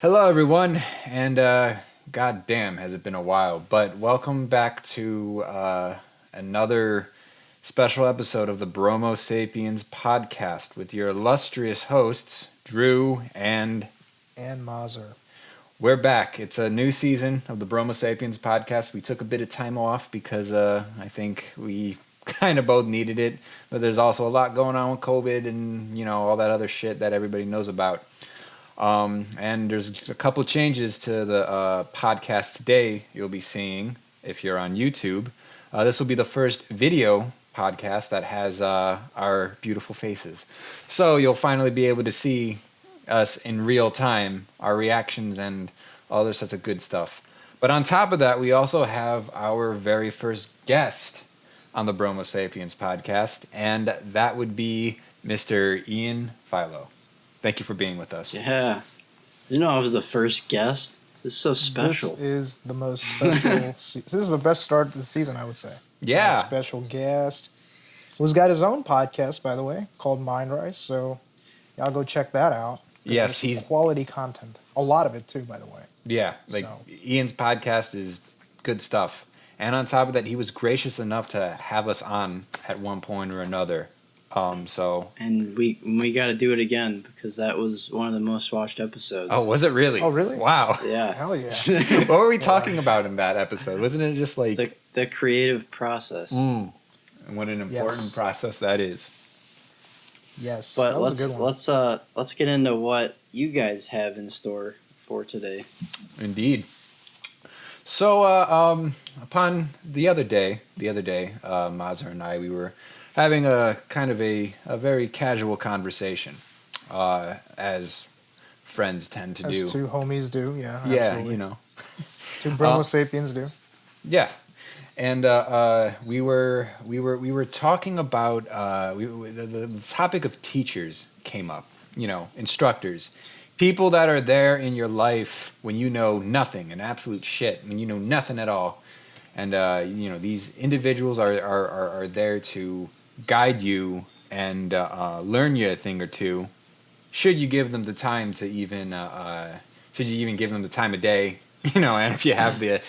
Hello, everyone, and god damn, has it been a while, but welcome back to another special episode of the Bromo Sapiens Podcast with your illustrious hosts, Drew, and Mazer. we're back. It's a new season of the Bromo Sapiens Podcast. We took a bit of time off because I think we kind of both needed it, but there's also a lot going on with COVID and, all that other shit that everybody knows about. And there's a couple changes to the podcast today you'll be seeing if you're on YouTube. This will be the first video podcast that has our beautiful faces. So you'll finally be able to see us in real time, our reactions and all this sorts of good stuff. But on top of that, we also have our very first guest on the Bromo Sapiens podcast, and that would be Mr. Ian Filo. Thank you for being with us. Yeah. I was the first guest. This is so special. This is the most special. This is the best start to the season, I would say. Yeah. Special guest. Who's got his own podcast, by the way, called Mind Rice. So y'all go check that out. Yes, he's quality content. A lot of it too, by the way. Yeah, Ian's podcast is good stuff. And on top of that, he was gracious enough to have us on at one point or another. And we got to do it again because that was one of the most watched episodes. Oh, was it really? Oh, really? Wow. Yeah. Hell yeah. What were we talking about in that episode? Wasn't it just like the creative process? And what an important process that is. Yes. But that was a good one. let's get into what you guys have in store for today. Indeed. So upon the other day, Mazer and I, we were having a kind of a very casual conversation, as friends tend to do. As two homies do, yeah. Yeah, Absolutely. Two Bromo Sapiens do. Yeah, and we were talking about the topic of teachers came up. Instructors, people that are there in your life when you know nothing, an absolute shit, when you know nothing at all, and these individuals are there to guide you and learn you a thing or two. Should you give them the time to even give them the time of day, and if you have the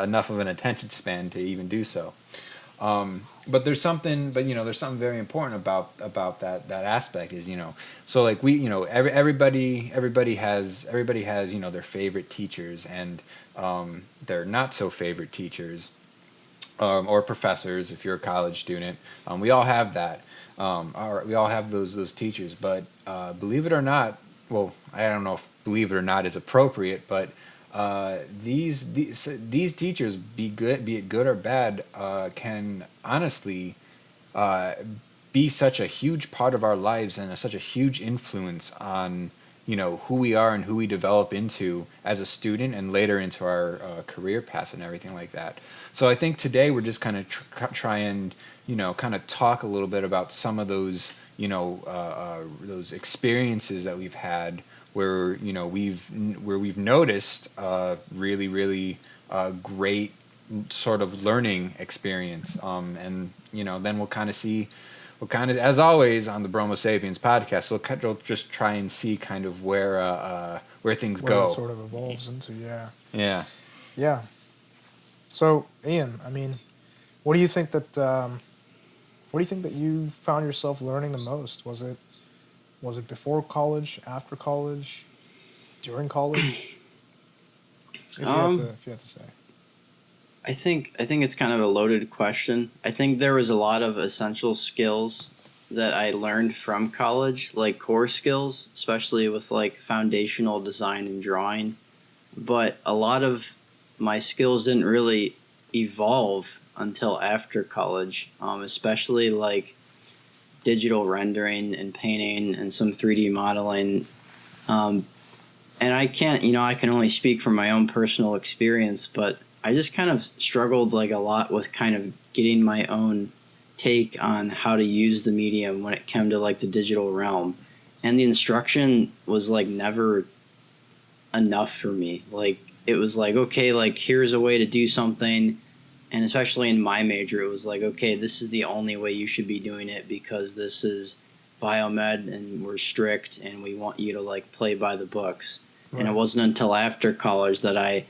enough of an attention span to even do so. But there's something very important about that aspect is, so like everybody has their favorite teachers and their not so favorite teachers. Or professors, if you're a college student, we all have that. We all have those teachers. But believe it or not, well, I don't know if believe it or not is appropriate, but these teachers, be it good or bad, can honestly be such a huge part of our lives and such a huge influence on who we are and who we develop into as a student and later into our career paths and everything like that. So I think today we're just kind of try and kind of talk a little bit about some of those those experiences that we've had where we've noticed really great sort of learning experience, and then we'll kind of see. Well, kind of as always on the Bromo Sapiens podcast, we'll just try and see kind of where things go. It sort of evolves into, yeah. Yeah. Yeah. So, Ian, what do you think that you found yourself learning the most? Was it before college, after college, during college? If you had to say. I think it's kind of a loaded question. I think there was a lot of essential skills that I learned from college, like core skills, especially with like foundational design and drawing. But a lot of my skills didn't really evolve until after college, especially like digital rendering and painting and some 3D modeling. And I can only speak from my own personal experience, but I just kind of struggled like a lot with kind of getting my own take on how to use the medium when it came to like the digital realm. And the instruction was like never enough for me. Like it was like, okay, like here's a way to do something. And especially in my major, it was like, okay, this is the only way you should be doing it because this is biomed and we're strict and we want you to like play by the books. And it wasn't until after college that I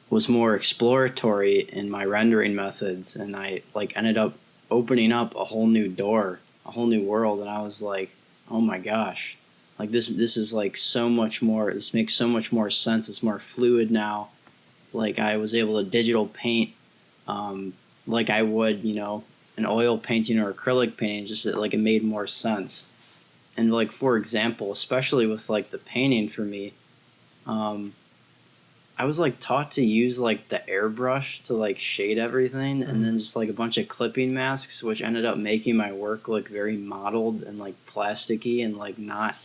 was more exploratory in my rendering methods, and I like ended up opening up a whole new door, a whole new world, and I was like, oh my gosh, like this is like so much more. This makes so much more sense. It's more fluid now. Like I was able to digital paint, like I would, an oil painting or acrylic painting. Just that, like it made more sense. And like for example, especially with like the painting for me, I was like taught to use like the airbrush to like shade everything, and then just like a bunch of clipping masks, which ended up making my work look very mottled and like plasticky and like not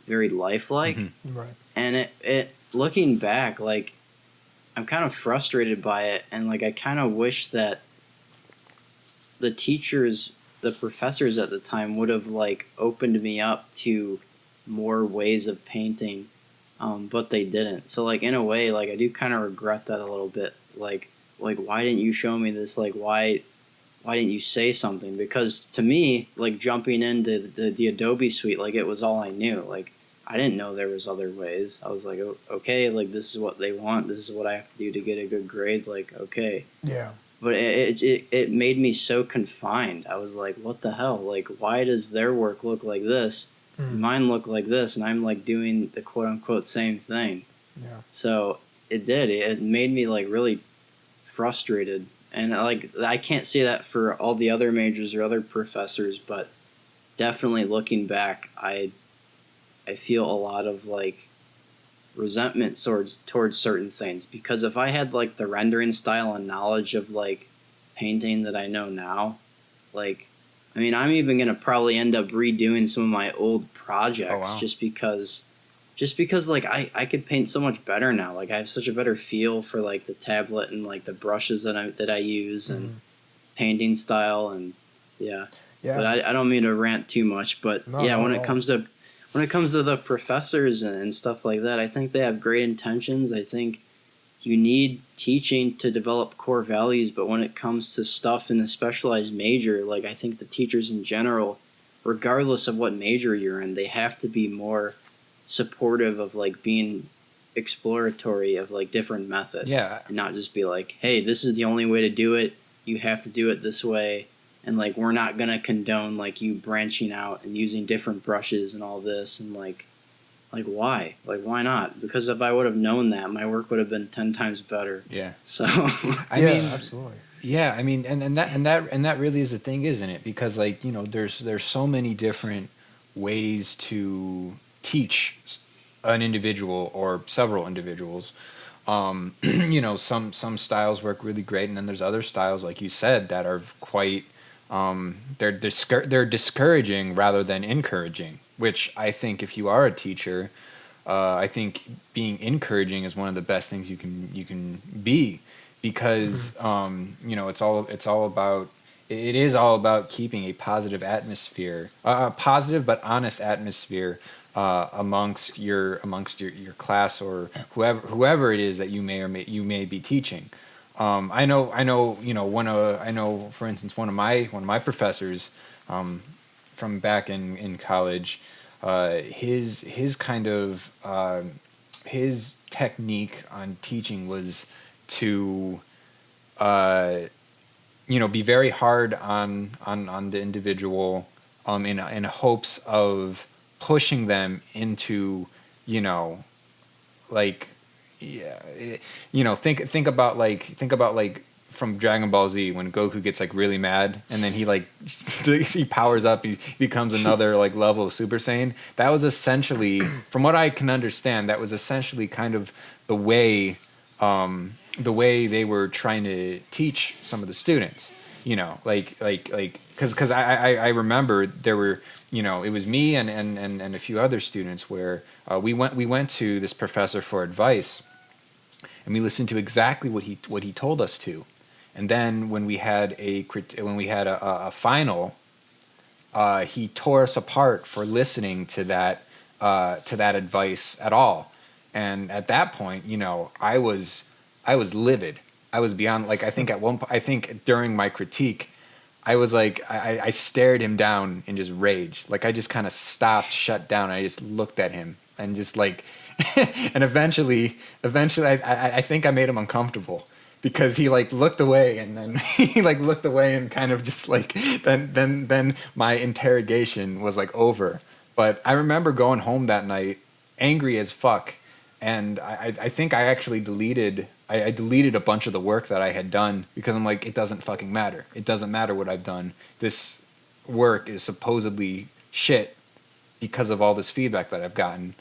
very lifelike. Right. And it looking back, like I'm kind of frustrated by it, and like I kind of wish that the professors at the time would have like opened me up to more ways of painting, but they didn't. So like in a way, like I do kind of regret that a little bit. Like why didn't you show me this? Like why didn't you say something? Because to me, like jumping into the Adobe suite, like it was all I knew. Like I didn't know there was other ways. I was like, okay, like this is what they want. This is what I have to do to get a good grade. Like okay. Yeah. But it made me so confined. I was like, what the hell? Like, why does their work look like this? Mine look like this, and I'm like doing the quote unquote same thing. Yeah. So it made me like really frustrated. And like I can't say that for all the other majors or other professors, but definitely looking back, I feel a lot of like resentment towards certain things, because if I had like the rendering style and knowledge of like painting that I know now, like I mean I'm even gonna probably end up redoing some of my old projects. just because like I could paint so much better now. Like I have such a better feel for like the tablet and like the brushes that I use and painting style, and yeah. But I don't mean to rant too much, but when it comes to the professors and stuff like that, I think they have great intentions. I think you need teaching to develop core values, but when it comes to stuff in the specialized major, like I think the teachers in general, regardless of what major you're in, they have to be more supportive of like being exploratory of like different methods. Yeah. And not just be like, hey, this is the only way to do it. You have to do it this way. And like we're not gonna condone like you branching out and using different brushes and all this, and like why? Like why not? Because if I would have known that, my work would have been 10 times better. Yeah. So I mean, absolutely. Yeah, I mean, and that really is the thing, isn't it? Because like there's so many different ways to teach an individual or several individuals. Some styles work really great, and then there's other styles, like you said, that are quite they're discouraging rather than encouraging. Which I think, if you are a teacher, I think being encouraging is one of the best things you can be, because it is all about keeping a positive atmosphere, a positive but honest atmosphere amongst your class, or whoever it is that you may be teaching. I know, for instance, one of my professors from back in college, his kind of his technique on teaching was to be very hard on the individual, in hopes of pushing them into, think about from Dragon Ball Z, when Goku gets like really mad and then he he powers up, he becomes another like level of Super Saiyan. That was essentially, from what I can understand, that was essentially kind of the way they were trying to teach some of the students. Because I remember there were, it was me and a few other students where we went to this professor for advice, and we listened to exactly what he told us to. And then when we had a final, he tore us apart for listening to that advice at all. And at that point, I was livid. I was beyond, like, I think during my critique, I was like, I stared him down in just rage. Like I just kind of stopped, shut down. And I just looked at him and just like And eventually, I think I made him uncomfortable because he like looked away, and then he like looked away and kind of just like then my interrogation was like over. But I remember going home that night angry as fuck, and I think I actually deleted. I deleted a bunch of the work that I had done because I'm like, it doesn't fucking matter. It doesn't matter what I've done. This work is supposedly shit because of all this feedback that I've gotten.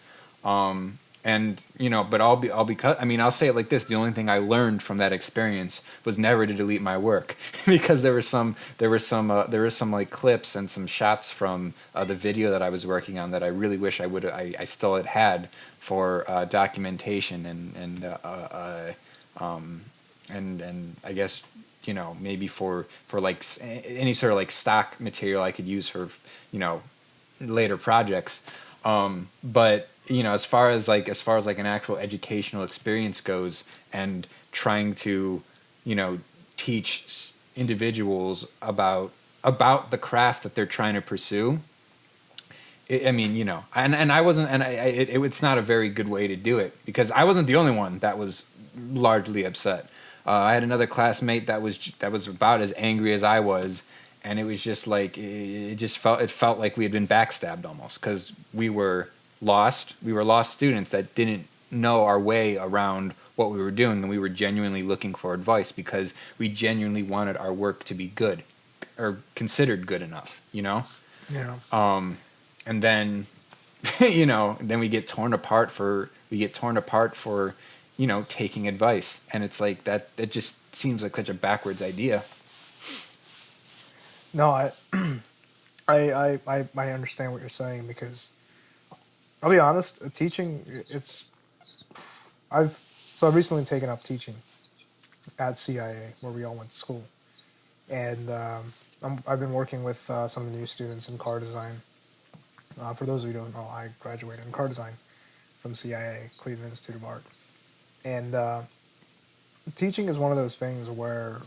And but I'll say it like this: the only thing I learned from that experience was never to delete my work because there were some like clips and some shots from the video that I was working on that I really wish I still had for documentation and I guess maybe for like any sort of like stock material I could use for later projects. But as far as like an actual educational experience goes, and trying to teach individuals about the craft that they're trying to pursue, and I wasn't, and it's not a very good way to do it because I wasn't the only one that was largely upset. I had another classmate that was about as angry as I was, and it was just like it felt like we had been backstabbed almost because we were lost students that didn't know our way around what we were doing, and we were genuinely looking for advice because we genuinely wanted our work to be good or considered good enough. Yeah. And then then we get torn apart for taking advice, and it's like that it just seems like such a backwards idea. No, I understand what you're saying because I'll be honest, teaching I've recently taken up teaching at CIA where we all went to school, and I've been working with some of the new students in car design. For those of you who don't know, I graduated in car design from CIA, Cleveland Institute of Art, and teaching is one of those things where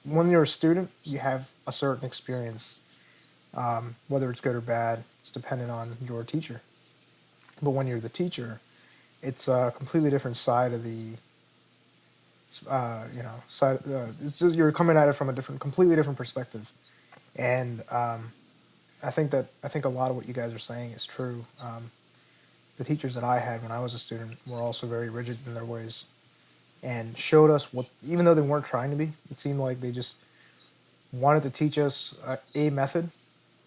when you're a student, you have a certain experience. Whether it's good or bad, it's dependent on your teacher. But when you're the teacher, it's a completely different side of the, it's just you're coming at it from a completely different perspective. And I think a lot of what you guys are saying is true. The teachers that I had when I was a student were also very rigid in their ways and showed us even though they weren't trying to be, it seemed like they just wanted to teach us a method,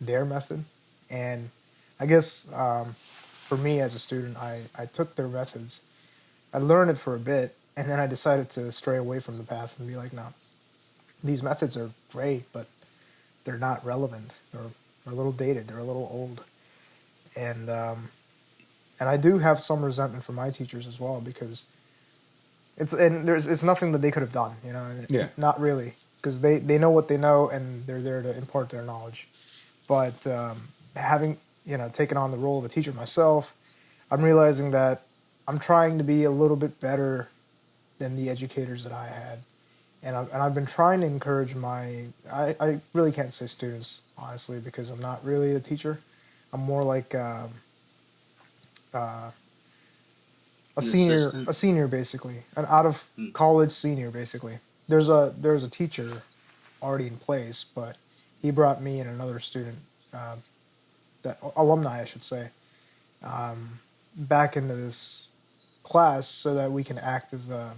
their method. And I guess for me as a student, I took their methods. I learned it for a bit, and then I decided to stray away from the path and be like, no, these methods are great, but they're not relevant. They're a little dated. They're a little old. And I do have some resentment for my teachers as well because it's nothing that they could have done, Yeah. Not really, because they know what they know and they're there to impart their knowledge. But having taken on the role of a teacher myself, I'm realizing that I'm trying to be a little bit better than the educators that I had, and I've been trying to encourage I really can't say students honestly because I'm not really a teacher. I'm more like a senior basically, an out of college senior basically. There's a teacher already in place, but he brought me and another student, that alumni I should say, back into this class so that we can act as a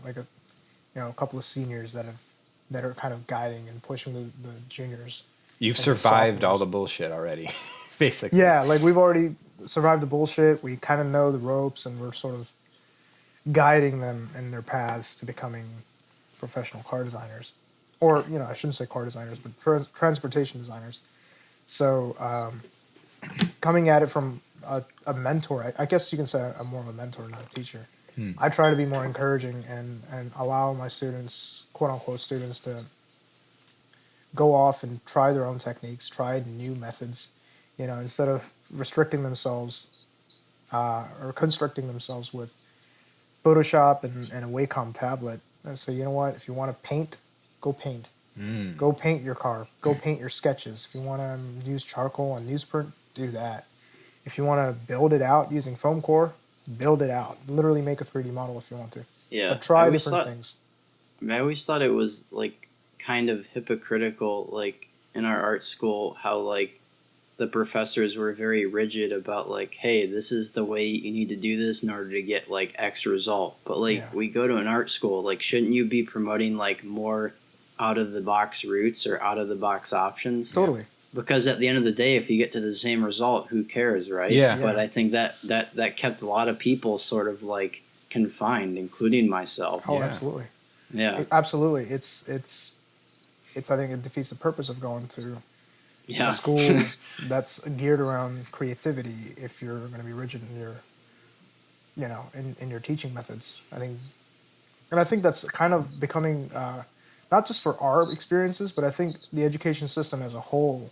couple of seniors that are kind of guiding and pushing the juniors. You've survived all the bullshit already, basically. Yeah, like we've already survived the bullshit. We kind of know the ropes, and we're sort of guiding them in their paths to becoming professional car designers. Or, I shouldn't say car designers, but transportation designers. So coming at it from a mentor, I guess you can say I'm more of a mentor, not a teacher. I try to be more encouraging and allow my students, quote-unquote students, to go off and try their own techniques, try new methods, instead of restricting themselves or constricting themselves with Photoshop and a Wacom tablet. And say, you know what, if you want to paint, go paint. Go paint your car. Go paint your sketches. If you want to use charcoal and newsprint, do that. If you want to build it out using foam core, build it out. Literally make a 3D model if you want to. Yeah, But try different things. I always thought it was like kind of hypocritical, like in our art school, how like the professors were very rigid about like, hey, this is the way you need to do this in order to get like X result. But like we go to an art school, like shouldn't you be promoting like more out of the box routes or out of the box options? Totally. Because at the end of the day, if you get to the same result, who cares, right? Yeah. But I think that kept a lot of people sort of like confined, including myself. Oh, Yeah. absolutely. Yeah. Absolutely. It's I think it defeats the purpose of going to Yeah. a school that's geared around creativity if you're going to be rigid in your, in your teaching methods. I think that's kind of becoming, not just for our experiences, but I think the education system as a whole,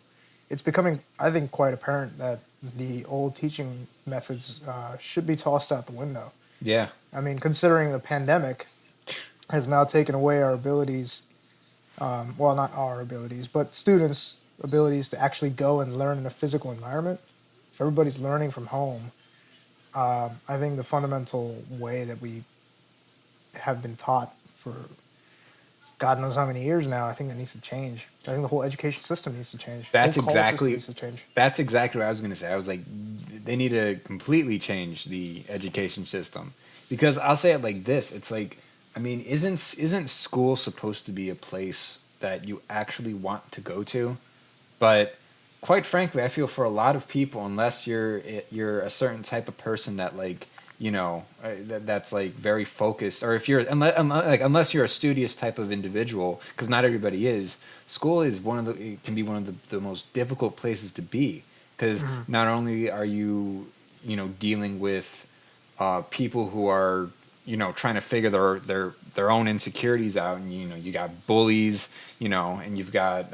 it's becoming, I think, quite apparent that the old teaching methods should be tossed out the window. Yeah. I mean, considering the pandemic has now taken away our abilities, well, not our abilities, but students' abilities to actually go and learn in a physical environment. If everybody's learning from home, I think the fundamental way that we have been taught for God knows how many years now, I think that needs to change. I think the whole education system needs to change. That's The whole college system exactly needs to change. that's exactly what I was going to say. I was like, they need to completely change the education system, because I'll say it like this: it's like, I mean, isn't school supposed to be a place that you actually want to go to? But quite frankly, I feel for a lot of people, unless you're a certain type of person that like, that's like very focused, or if you're unless you're a studious type of individual, because not everybody is. School is it can be one of the most difficult places to be, because not only are you dealing with people who are trying to figure their own insecurities out, and you got bullies, and you've got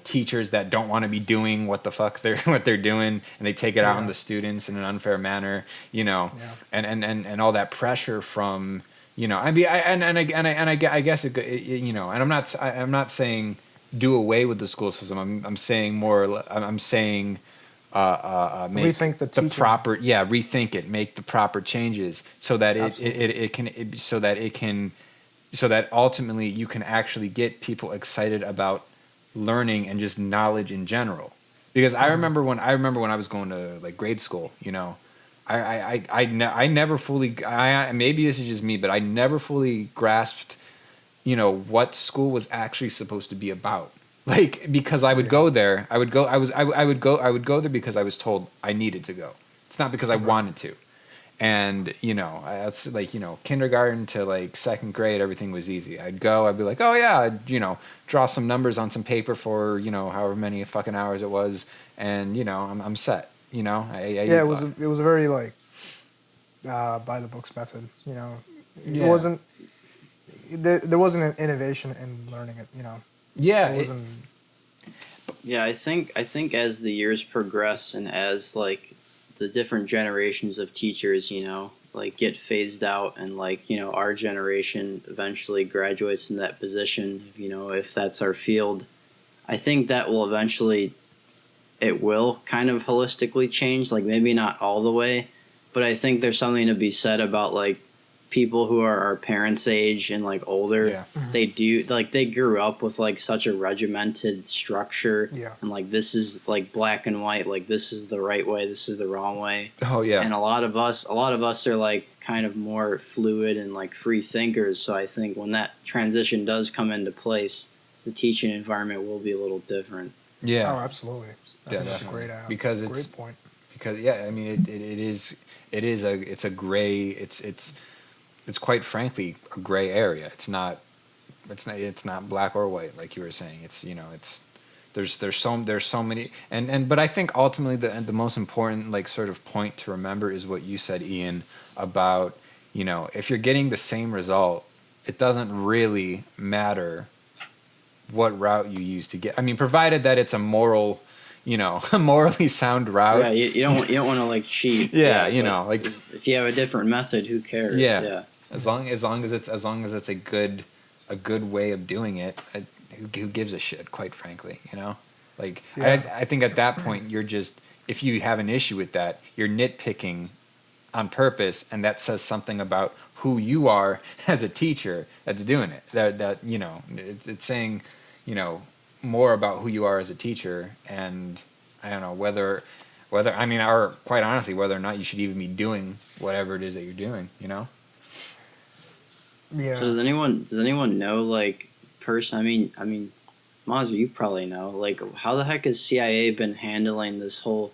teachers that don't want to be doing what the fuck they're doing, and they take it out on the students in an unfair manner, and all that pressure from I guess and I'm not saying do away with the school system. I'm saying make Rethink the teaching. proper rethink it, make the proper changes so that so that ultimately you can actually get people excited about learning and just knowledge in general. Because I remember when I was going to like grade school, I never fully, maybe this is just me, but I never fully grasped what school was actually supposed to be about. Like, because I would go there, I would go there because I was told I needed to go. It's not because I wanted to. And, it's like, kindergarten to like second grade, everything was easy. I'd be like, oh yeah, I'd, draw some numbers on some paper for, however many fucking hours it was. And, I'm set, It was a very like, by the books method, It wasn't, there wasn't an innovation in learning it, Yeah. It wasn't. Yeah, I think as the years progress and as like the different generations of teachers, like get phased out, and like, our generation eventually graduates in that position, if that's our field, I think that will eventually, it will kind of holistically change, like maybe not all the way, but I think there's something to be said about like people who are our parents' age and like older. They do like, they grew up with like such a regimented structure, and like this is like black and white, like this is the right way, this is the wrong way. And a lot of us are like kind of more fluid and like free thinkers, so I think when that transition does come into place, the teaching environment will be a little different. Oh, absolutely. I think that's a great point. Because I mean it's quite frankly a gray area. It's not black or white, like you were saying. It's there's so many, but I think ultimately the most important like sort of point to remember is what you said, Ian, about if you're getting the same result, it doesn't really matter what route you use to get. I mean, provided that it's a morally sound route. Yeah, you don't want to like cheat. Like if you have a different method, who cares? Yeah. As long as it's a good way of doing it, who gives a shit? Quite frankly, I think at that point you're just, if you have an issue with that, you're nitpicking on purpose, and that says something about who you are as a teacher that's doing it. That it's saying, more about who you are as a teacher, and I don't know whether I mean, or quite honestly, whether or not you should even be doing whatever it is that you're doing. Yeah. So does anyone know like person? I mean, Maz, you probably know. Like, how the heck has CIA been handling this whole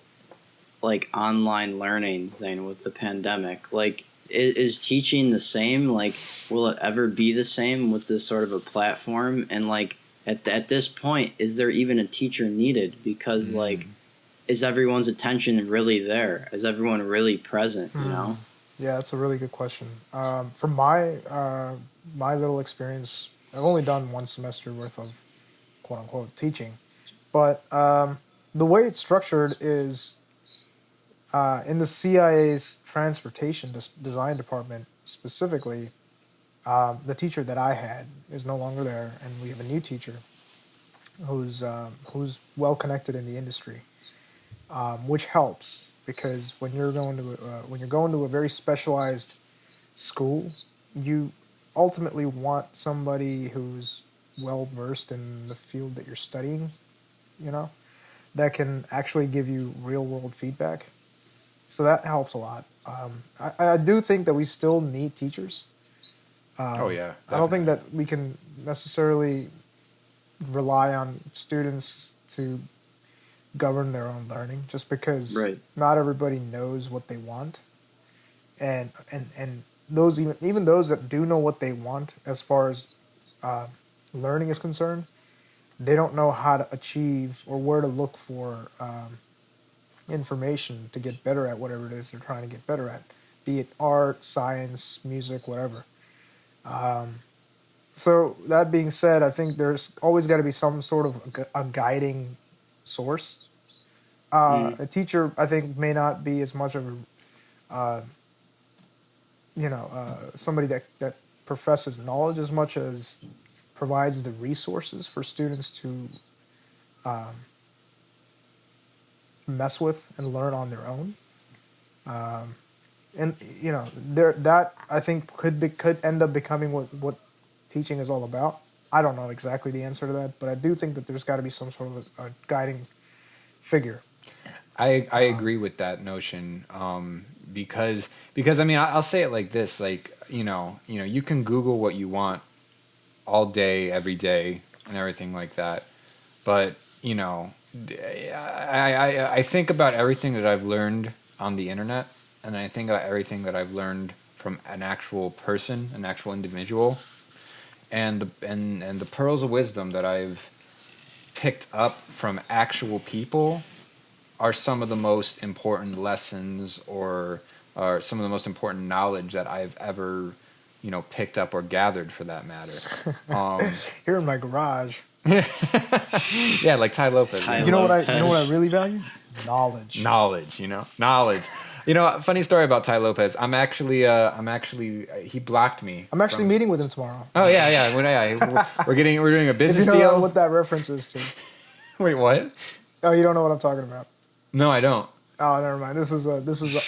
like online learning thing with the pandemic? Like, is teaching the same? Like, will it ever be the same with this sort of a platform? And like at this point, is there even a teacher needed? Because like, is everyone's attention really there? Is everyone really present? You know? Yeah, that's a really good question. From my little experience, I've only done one semester worth of quote unquote teaching, but the way it's structured is in the CIA's transportation design department specifically. The teacher that I had is no longer there, and we have a new teacher who's well connected in the industry, which helps. Because when you're going to a very specialized school, you ultimately want somebody who's well versed in the field that you're studying, that can actually give you real world feedback. So that helps a lot. I do think that we still need teachers. Oh yeah. I don't think that we can necessarily rely on students to govern their own learning, just because not everybody knows what they want, and those even those that do know what they want as far as learning is concerned, they don't know how to achieve or where to look for information to get better at whatever it is they're trying to get better at, be it art, science, music, whatever. So that being said, I think there's always got to be some sort of a guiding source. A teacher, I think, may not be as much of a, somebody that professes knowledge as much as provides the resources for students to mess with and learn on their own. And that I think could end up becoming what teaching is all about. I don't know exactly the answer to that, but I do think that there's got to be some sort of a guiding figure. I agree with that notion, because I mean, I'll say it like this, like, you can Google what you want all day, every day, and everything like that, but I think about everything that I've learned on the internet, and I think about everything that I've learned from an actual person, an actual individual, and the pearls of wisdom that I've picked up from actual people are some of the most important lessons or some of the most important knowledge that I've ever, picked up or gathered, for that matter. Here in my garage. Yeah, like Ty Lopez. You know what I really value? Knowledge. Knowledge. Funny story about Ty Lopez. I'm actually he blocked me. I'm actually meeting with him tomorrow. Oh yeah. We're doing a business if you deal. know what that reference is to. Wait, what? Oh, you don't know what I'm talking about. No, I don't. Oh, never mind. This is a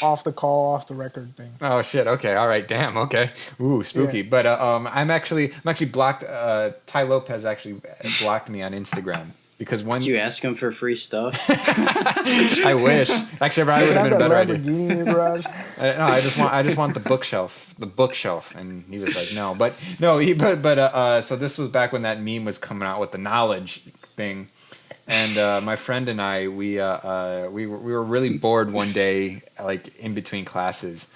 off the call, off the record thing. Oh shit. Okay. All right. Damn. Okay. Ooh, spooky. Yeah. But I'm actually blocked. Ty Lopez actually blocked me on Instagram because Did you ask him for free stuff? I wish. Actually, I probably would have been a better idea. Lamborghini in your garage? No, I just want the bookshelf. And he was like, no. But so this was back when that meme was coming out with the knowledge thing. And my friend and I, we were really bored one day, like in between classes,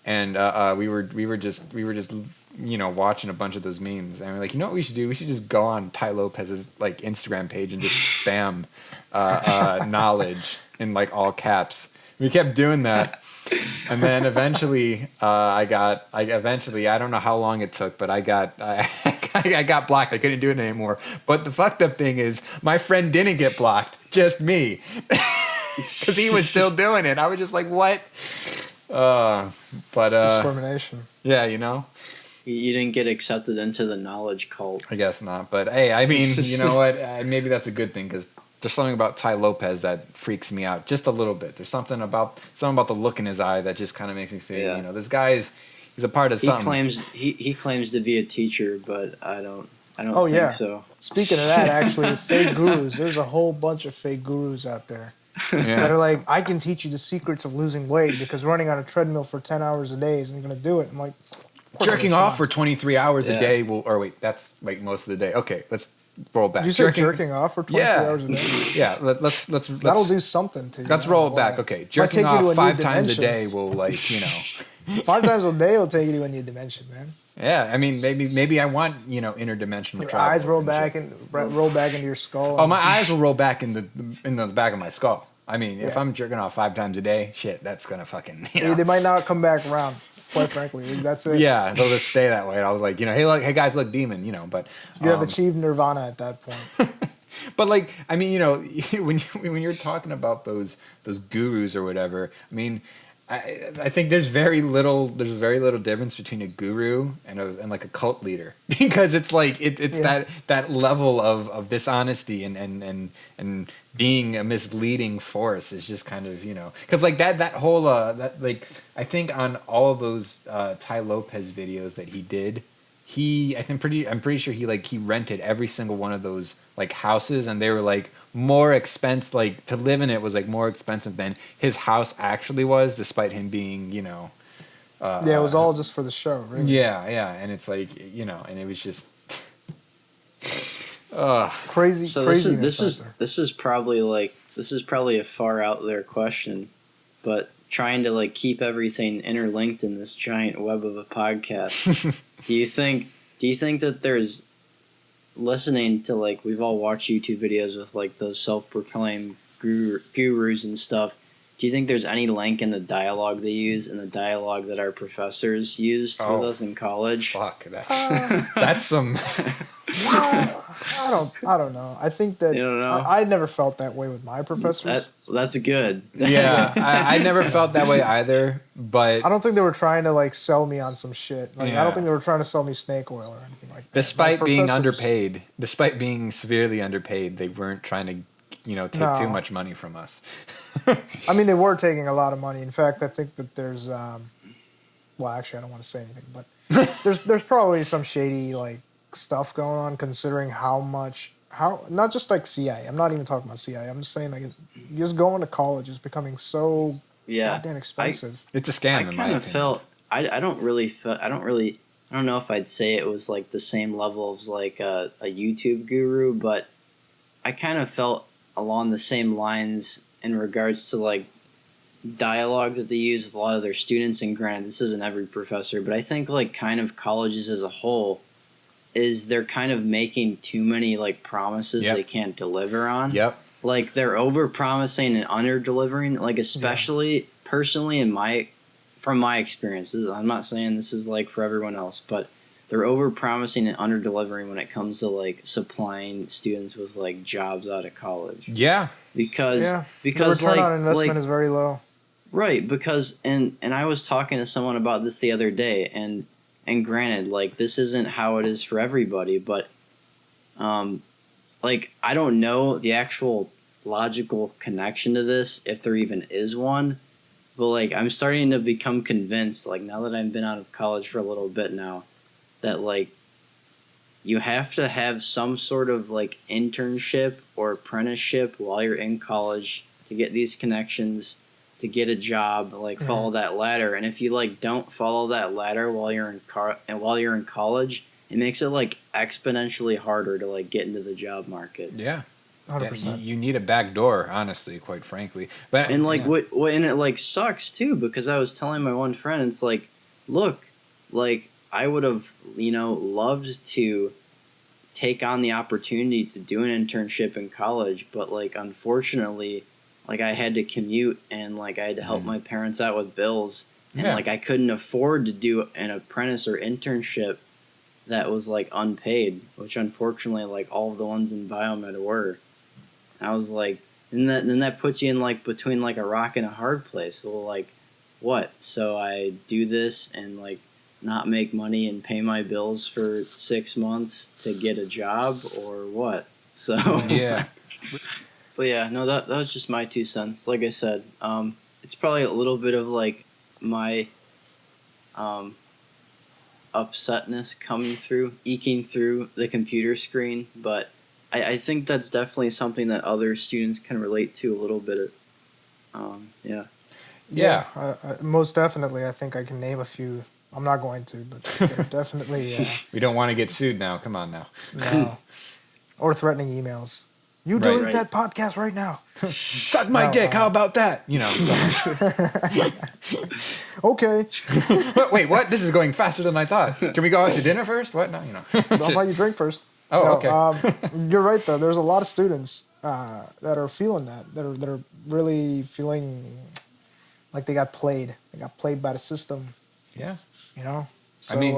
and we were just watching a bunch of those memes, and we're like, you know what we should do? We should just go on Ty Lopez's like Instagram page and just spam knowledge in like all caps. We kept doing that, and then eventually I don't know how long it took, but I got blocked. I couldn't do it anymore. But the fucked up thing is my friend didn't get blocked, just me, because he was still doing it. I was just like, what? Discrimination. Yeah, You didn't get accepted into the knowledge cult. I guess not. But hey, I mean, you know what? Maybe that's a good thing, because there's something about Ty Lopez that freaks me out just a little bit. There's something about the look in his eye that just kind of makes me say, this guy's he's a part of something. He claims to be a teacher, but I don't Oh, think yeah. so. Speaking of that, actually, fake gurus. There's a whole bunch of fake gurus out there Yeah. that are like, I can teach you the secrets of losing weight because running on a treadmill for 10 hours a day isn't going to do it. I'm like, Jerking off for 23 hours Yeah. a day will, or wait, that's like most of the day. Okay, let's roll back. Did you say jerking off for 23 hours a day? Yeah, let's That'll do something to you. Let's roll it back. Okay, jerking take you to off a 5 new times a dimension. day will 5 times a day will take you to a new dimension, man. Yeah, I mean maybe I want interdimensional Your travel. eyes roll and back shit. and roll back into your skull. Oh, my eyes will roll back in the back of my skull. I mean, if Yeah. I'm jerking off 5 times a day, shit, that's gonna fucking They might not come back around. Quite frankly, that's it. Yeah, they'll just stay that way. I was like, hey guys, look, demon, but You have achieved nirvana at that point. but like, I mean, when you're talking about those gurus or whatever, I mean, I think there's very little difference between a guru and like a cult leader because it's like it's that level of dishonesty and being a misleading force is just kind of because like that whole that like I think on all of those Ty Lopez videos that he did. I'm pretty sure he rented every single one of those like houses and they were like more expensive, like to live in it was like more expensive than his house actually was, despite him being it was all just for the show, really. Yeah, and it's like and it was just crazy. So craziness this is probably a far out there question, but trying to like keep everything interlinked in this giant web of a podcast. Do you think that there's listening to like we've all watched YouTube videos with like those self-proclaimed gurus and stuff? Do you think there's any link in the dialogue they use and the dialogue that our professors used with us in college? Fuck, that's some. I don't know. I think that You don't know? I never felt that way with my professors. That's good. Yeah, I never felt that way either, but I don't think they were trying to like sell me on some shit. Like I Yeah. don't think they were trying to sell me snake oil or anything like that. despite My being professors- despite being severely underpaid, they weren't trying to take No. too much money from us. I mean, they were taking a lot of money. In fact, I think that there's well, actually, I don't want to say anything, but there's probably some shady like stuff going on considering how not just like CIA. I'm not even talking about CIA. I'm just saying like just going to college is becoming so Yeah. goddamn expensive. It's a scam I in my kind of opinion. felt I don't know if I'd say it was like the same level as like a YouTube guru, but I kind of felt along the same lines in regards to like dialogue that they use with a lot of their students. And granted, this isn't every professor, but I think like kind of colleges as a whole is they're kind of making too many like promises Yep. they can't deliver on. Yep. Like they're over promising and under delivering. Like especially personally from my experiences, I'm not saying this is like for everyone else, but they're over promising and under delivering when it comes to like supplying students with like jobs out of college. Yeah. Because The return like on investment like is very low. right, because and I was talking to someone about this the other day, and granted, like this isn't how it is for everybody, but like I don't know the actual logical connection to this, if there even is one. But like I'm starting to become convinced, like now that I've been out of college for a little bit now, that like you have to have some sort of like internship or apprenticeship while you're in college to get these connections, to get a job, like follow that ladder. And if you like don't follow that ladder while you're in college, it makes it like exponentially harder to like get into the job market. Yeah. 100%. You need a back door, honestly, quite frankly. But And like yeah. what and it like sucks too, because I was telling my one friend, it's like, look, like I would have, loved to take on the opportunity to do an internship in college, but like unfortunately, like I had to commute and like I had to help my parents out with bills, and Yeah. like I couldn't afford to do an apprentice or internship that was like unpaid, which unfortunately like all of the ones in biomed were. I was like, and then that puts you in like between like a rock and a hard place. Well, like, what? So I do this and like not make money and pay my bills for 6 months to get a job, or what? So Yeah. But yeah, no, that was just my 2 cents. Like I said, it's probably a little bit of like my um, upsetness coming through, eking through the computer screen. But I think that's definitely something that other students can relate to a little bit. Yeah. Yeah. Most definitely. I think I can name a few. I'm not going to, but they're definitely We don't want to get sued now. Come on now. no. Or threatening emails. You Right. delete Right. that podcast right now. Suck my No, dick. How about that? You know. Okay. Wait, what? This is going faster than I thought. Can we go out to dinner first? What? No, you know. I'll buy you drink first. Oh, No, okay. You're right though. There's a lot of students that are feeling that are really feeling like they got played. They got played by the system. Yeah. You know. So, I mean,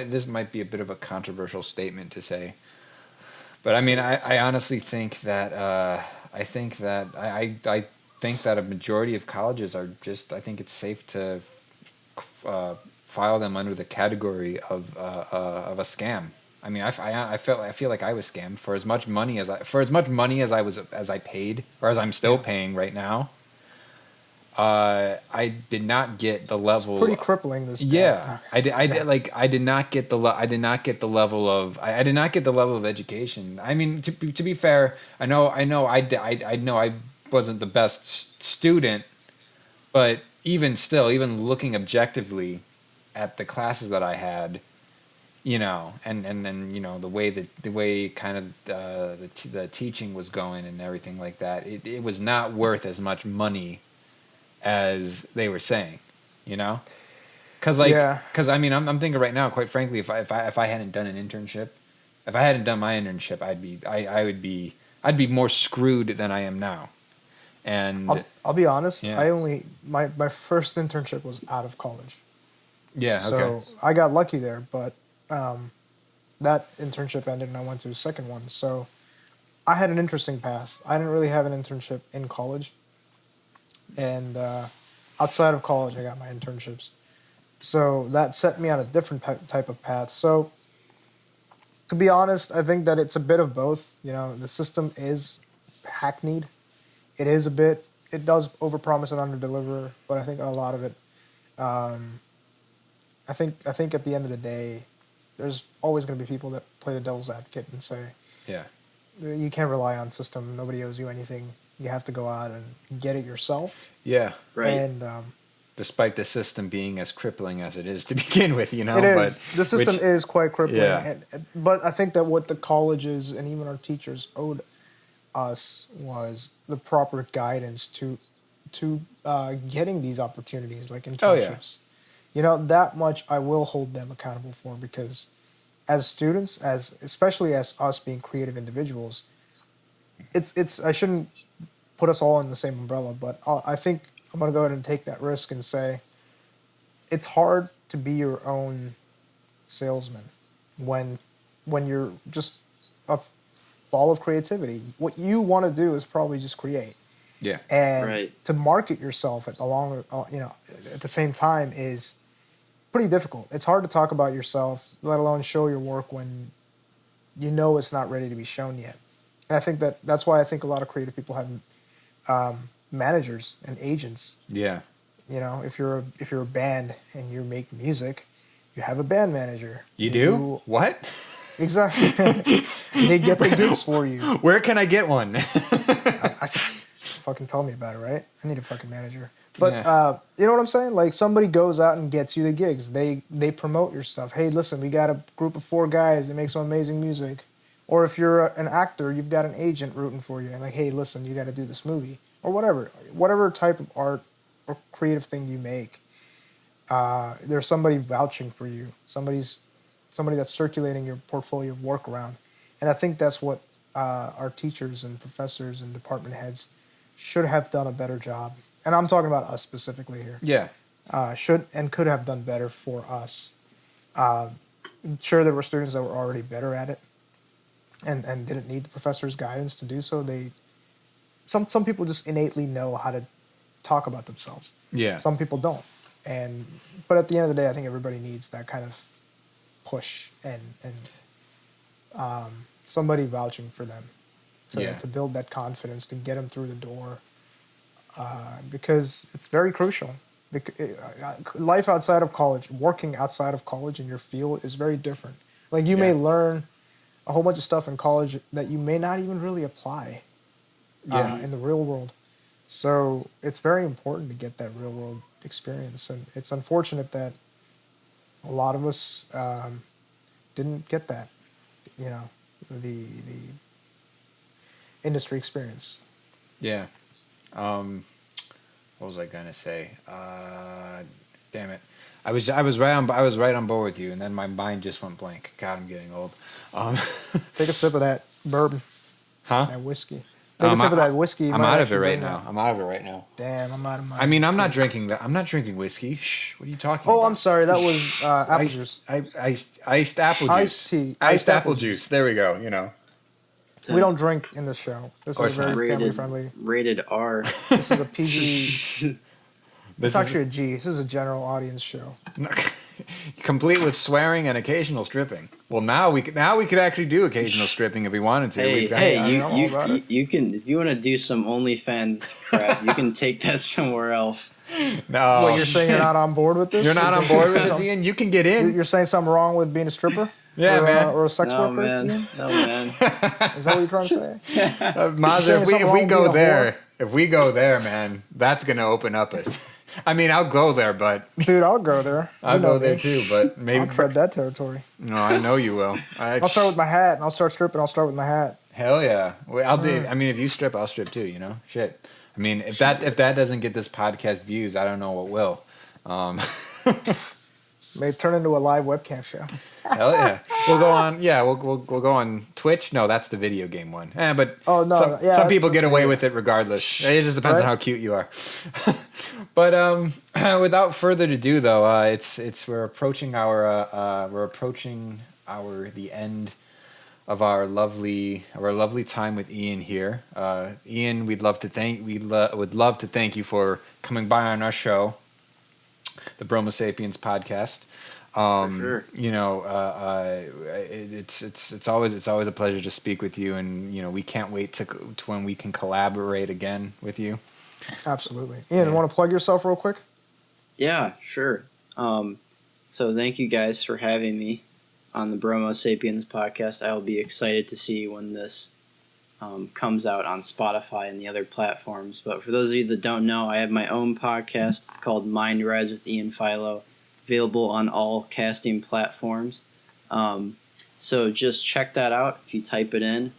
this might be a bit of a controversial statement to say, but I mean, I honestly think that I think that a majority of colleges are just. I think it's safe to file them under the category of a scam. I mean, I feel like I was scammed for as much money as I paid, or as I'm still paying right now. I did not get the level. it's pretty crippling. This. Yeah, I did not get the level of education. I mean, to be fair, I know I wasn't the best student, but even still, even looking objectively at the classes that I had, you know, and then you know the way kind of the teaching was going and everything like that, it was not worth as much money as they were saying, you know, because I mean I'm thinking right now, quite frankly, if I hadn't done an internship, if I hadn't done my internship, I'd be more screwed than I am now. And I'll be honest. Yeah. I only my first internship was out of college. yeah, So okay, I got lucky there, but that internship ended and I went to a second one. So I had an interesting path. I didn't really have an internship in college. And outside of college, I got my internships. So that set me on a different type of path. So to be honest, I think that it's a bit of both. You know, the system is hackneyed. It is a bit. It does overpromise and underdeliver, but I think a lot of it. I think at the end of the day, there's always going to be people that play the devil's advocate and say, yeah, you can't rely on system. Nobody owes you anything. You have to go out and get it yourself. yeah. Right. And Despite the system being as crippling as it is to begin with, you know, it is. but The system is quite crippling. Yeah. But I think that what the colleges and even our teachers owed us was the proper guidance to getting these opportunities like internships. You know, that much I will hold them accountable for, because as students, especially as us being creative individuals, it's I shouldn't put us all in the same umbrella, but I think I'm going to go ahead and take that risk and say it's hard to be your own salesman when you're just a ball of creativity. What you want to do is probably just create. yeah, And Right. to market yourself at at the same time is pretty difficult. It's hard to talk about yourself, let alone show your work when you know it's not ready to be shown yet. And I think that's why I think a lot of creative people have managers and agents. yeah. You know, if you're a band and you make music, you have a band manager. You They do? What? Exactly. They get the gigs for you. Where can I get one? Fucking tell me about it, right? I need a fucking manager. But Yeah. you know what I'm saying? Like, somebody goes out and gets you the gigs. They promote your stuff. Hey, listen, we got a group of 4 guys that make some amazing music. Or if you're an actor, you've got an agent rooting for you and like, hey, listen, you got to do this movie or whatever type of art or creative thing you make. There's somebody vouching for you. Somebody that's circulating your portfolio of work around. And I think that's what our teachers and professors and department heads should have done a better job. And I'm talking about us specifically here. Yeah. Should and could have done better for us. Sure, there were students that were already better at it and didn't need the professor's guidance to do so. Some people just innately know how to talk about themselves. Yeah. Some people don't. But at the end of the day, I think everybody needs that kind of push and somebody vouching for them. to build that confidence, to get them through the door, because it's very crucial. Life outside of college, working outside of college in your field is very different. Like you may learn a whole bunch of stuff in college that you may not even really apply in the real world. So it's very important to get that real world experience, and it's unfortunate that a lot of us didn't get that, the industry experience. Yeah. What was I gonna say? Damn it! I was right on board with you, and then my mind just went blank. God, I'm getting old. Take a sip of that bourbon. Huh? That whiskey. Take a sip of that whiskey. I'm out of it right now. I'm out of it right now. Damn, I'm out of mine. I mean, I'm not drinking that. I'm not drinking whiskey. Shh. What are you talking about? Oh, I'm sorry. That was apple juice. Iced apple juice. Iced tea. Iced apple juice. There we go. We don't drink in this show. This is very family friendly. Rated R. This is a PG. It's actually a G. This is a general audience show. Complete with swearing and occasional stripping. Well, now we could actually do occasional stripping if we wanted to. You can, if you want to do some OnlyFans crap, you can take that somewhere else. No. What, you're saying you're not on board with this? You're not on board with this, Ian? You can get in. You're saying something wrong with being a stripper? Yeah, man. Or a sex worker? Man. No, man. Is that what you're trying to say? Mazda, if we go there, man, that's going to open up it. I mean, I'll go there, but... Dude, I'll go there. I'll go there too, but maybe... I'll tread that territory. No, I know you will. I'll start with my hat, and I'll start stripping. I'll start with my hat. Hell yeah. Well, I'll do... I mean, if you strip, I'll strip too, Shit. I mean, if that doesn't get this podcast views, I don't know what will. May turn into a live webcam show. Hell yeah. We'll go on. Yeah, we'll go on Twitch. No, that's the video game one. But some people get away with it regardless. It just depends on how cute you are. But without further ado, though, we're approaching the end of our lovely time with Ian here. Ian, would love to thank you for coming by on our show, the Bromo Sapiens Podcast. For sure. It's always a pleasure to speak with you, and we can't wait to when we can collaborate again with you. Absolutely. Ian, want to plug yourself real quick? Yeah, sure. So thank you guys for having me on the Bromo Sapiens Podcast. I'll be excited to see when this comes out on Spotify and the other platforms. But for those of you that don't know, I have my own podcast. It's called Mind Rise with Ian Filo, available on all casting platforms. So just check that out if you type it in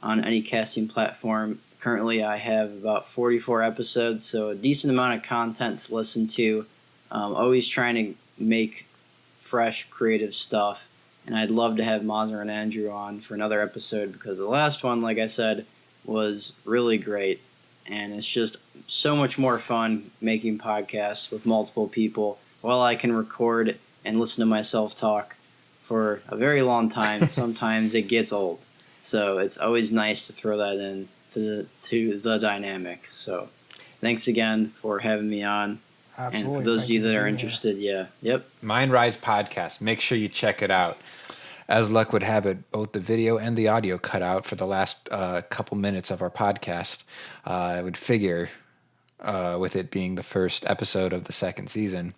on any casting platform. Currently, I have about 44 episodes, so a decent amount of content to listen to. Always trying to make fresh, creative stuff. And I'd love to have Mazar and Andrew on for another episode because the last one, like I said, was really great. And it's just so much more fun making podcasts with multiple people while I can record and listen to myself talk for a very long time. Sometimes it gets old. So it's always nice to throw that in to the dynamic. So thanks again for having me on. Absolutely. And for those of you that are interested, yep. Mind Rise Podcast. Make sure you check it out. As luck would have it, both the video and the audio cut out for the last couple minutes of our podcast. I would figure, with it being the first episode of the second season.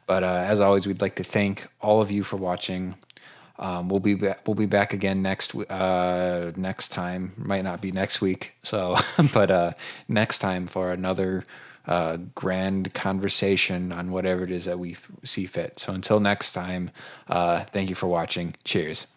But as always, we'd like to thank all of you for watching. We'll be back again next time. Might not be next week, so but next time for another grand conversation on whatever it is that we see fit. So until next time, thank you for watching. Cheers.